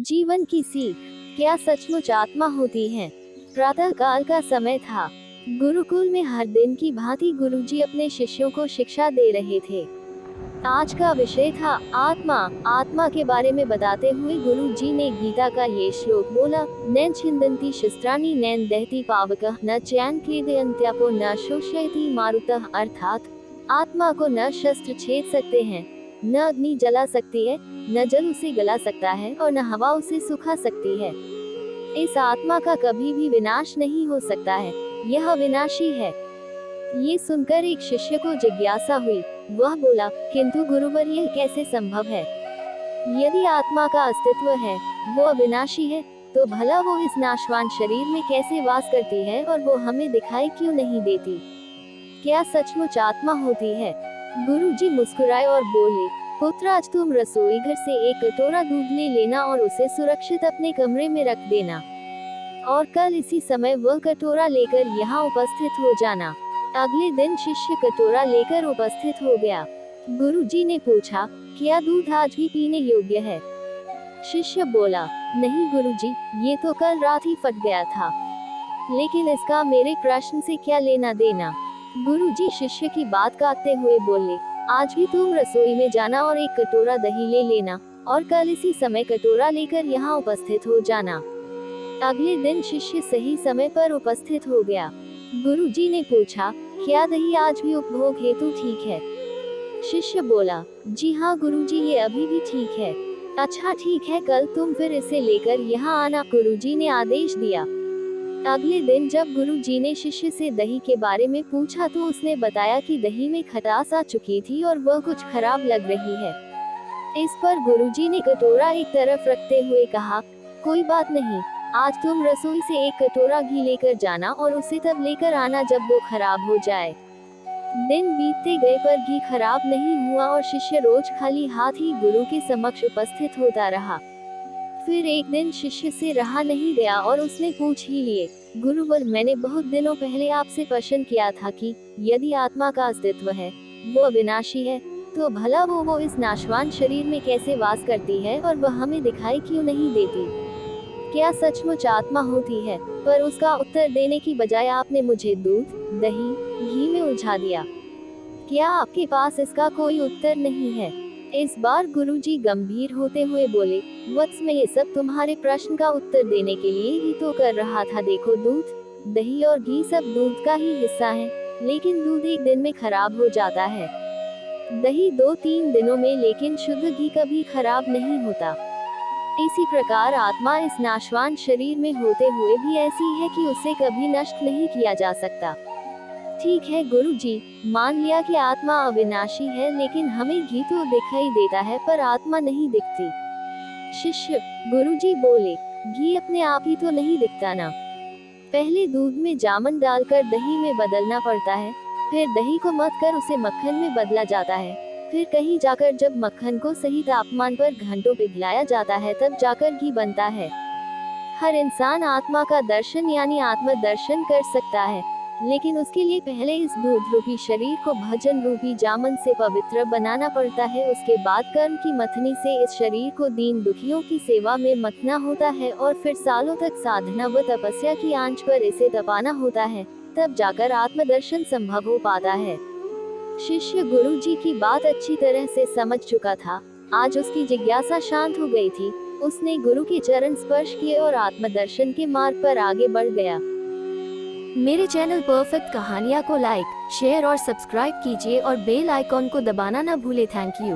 जीवन की सीख, क्या सचमुच आत्मा होती है? प्रातः काल का समय था। गुरुकुल में हर दिन की भांति गुरुजी अपने शिष्यों को शिक्षा दे रहे थे। आज का विषय था आत्मा। आत्मा के बारे में बताते हुए गुरुजी ने गीता का ये श्लोक बोला, नैन छिन्दन्ति शस्त्राणि नैन दहति पावकः न चैन क्लेदयन्त्यापो न शोषयति मारुतः। अर्थात आत्मा को न शस्त्र छेद सकते हैं, न अग्नि जला सकती है, न जल उसे गला सकता है और न हवा उसे सुखा सकती है। इस आत्मा का कभी भी विनाश नहीं हो सकता है, यह अविनाशी है। ये सुनकर एक शिष्य को जिज्ञासा हुई। वह बोला, किंतु गुरुवर यह कैसे संभव है? यदि आत्मा का अस्तित्व है, वो अविनाशी है, तो भला वो इस नाशवान शरीर में कैसे वास करती है और वो हमें दिखाई क्यों नहीं देती? क्या सचमुच आत्मा होती है? गुरुजी मुस्कुराए और बोले, पुत्र, आज तुम रसोई घर से एक कटोरा दूध ले लेना और उसे सुरक्षित अपने कमरे में रख देना, और कल इसी समय वह कटोरा लेकर यहाँ उपस्थित हो जाना। अगले दिन शिष्य कटोरा लेकर उपस्थित हो गया। गुरुजी ने पूछा, क्या दूध आज भी पीने योग्य है? शिष्य बोला, नहीं गुरुजी, ये तो कल रात ही फट गया था। लेकिन इसका मेरे प्रश्न से क्या लेना देना? गुरुजी शिष्य की बात काटते हुए बोले, आज भी तुम रसोई में जाना और एक कटोरा दही ले लेना, और कल इसी समय कटोरा लेकर यहाँ उपस्थित हो जाना। अगले दिन शिष्य सही समय पर उपस्थित हो गया। गुरुजी ने पूछा, क्या दही आज भी उपभोग हेतु ठीक है? शिष्य बोला, जी हाँ गुरुजी, ये अभी भी ठीक है। अच्छा ठीक है, कल तुम फिर इसे लेकर यहाँ आना, गुरुजी ने आदेश दिया। अगले दिन जब गुरुजी ने शिष्य से दही के बारे में पूछा तो उसने बताया कि दही में खटास आ चुकी थी और वह कुछ खराब लग रही है। इस पर गुरुजी ने कटोरा एक तरफ रखते हुए कहा, कोई बात नहीं, आज तुम रसोई से एक कटोरा घी लेकर जाना और उसे तब लेकर आना जब वो खराब हो जाए। दिन बीतते गए पर घी खराब नहीं हुआ और शिष्य रोज खाली हाथ ही गुरु के समक्ष उपस्थित होता रहा। फिर एक दिन शिष्य से रहा नहीं गया और उसने पूछ ही लिए, गुरुवर, मैंने बहुत दिनों पहले आपसे प्रश्न किया था कि यदि आत्मा का अस्तित्व है, वो अविनाशी है, तो भला वो इस नाशवान शरीर में कैसे वास करती है और वह हमें दिखाई क्यों नहीं देती? क्या सचमुच आत्मा होती है? पर उसका उत्तर देने की बजाय आपने मुझे दूध, दही, घी में उलझा दिया। क्या आपके पास इसका कोई उत्तर नहीं है? इस बार गुरुजी गंभीर होते हुए बोले, वत्स, मैं ये सब तुम्हारे प्रश्न का उत्तर देने के लिए ही तो कर रहा था। देखो, दूध, दही और घी सब दूध का ही हिस्सा है, लेकिन दूध एक दिन में खराब हो जाता है, दही 2-3 दिनों में, लेकिन शुद्ध घी कभी खराब नहीं होता। इसी प्रकार आत्मा इस नाशवान शरीर में होते हुए भी ऐसी है कि उसे कभी नष्ट नहीं किया जा सकता। ठीक है गुरुजी, मान लिया कि आत्मा अविनाशी है, लेकिन हमें घी तो दिखाई देता है पर आत्मा नहीं दिखती। शिष्य, गुरुजी बोले, घी अपने आप ही तो नहीं दिखता ना। पहले दूध में जामन डालकर दही में बदलना पड़ता है, फिर दही को मथ कर उसे मक्खन में बदला जाता है, फिर कहीं जाकर जब मक्खन को सही तापमान पर घंटों पिघलाया जाता है तब जाकर घी बनता है। हर इंसान आत्मा का दर्शन यानी आत्म दर्शन कर सकता है, लेकिन उसके लिए पहले इस दूध रूपी शरीर को भजन रूपी जामन से पवित्र बनाना पड़ता है। उसके बाद कर्म की मथनी से इस शरीर को दीन दुखियों की सेवा में मथना होता है और फिर सालों तक साधना व तपस्या की आंच पर इसे तपाना होता है, तब जाकर आत्मदर्शन संभव हो पाता है। शिष्य गुरुजी की बात अच्छी तरह से समझ चुका था। आज उसकी जिज्ञासा शांत हो गई थी। उसने गुरु के चरण स्पर्श किए और आत्मदर्शन के मार्ग पर आगे बढ़ गया। मेरे चैनल परफेक्ट कहानियाँ को लाइक, शेयर और सब्सक्राइब कीजिए और बेल आइकॉन को दबाना न भूले। Thank you.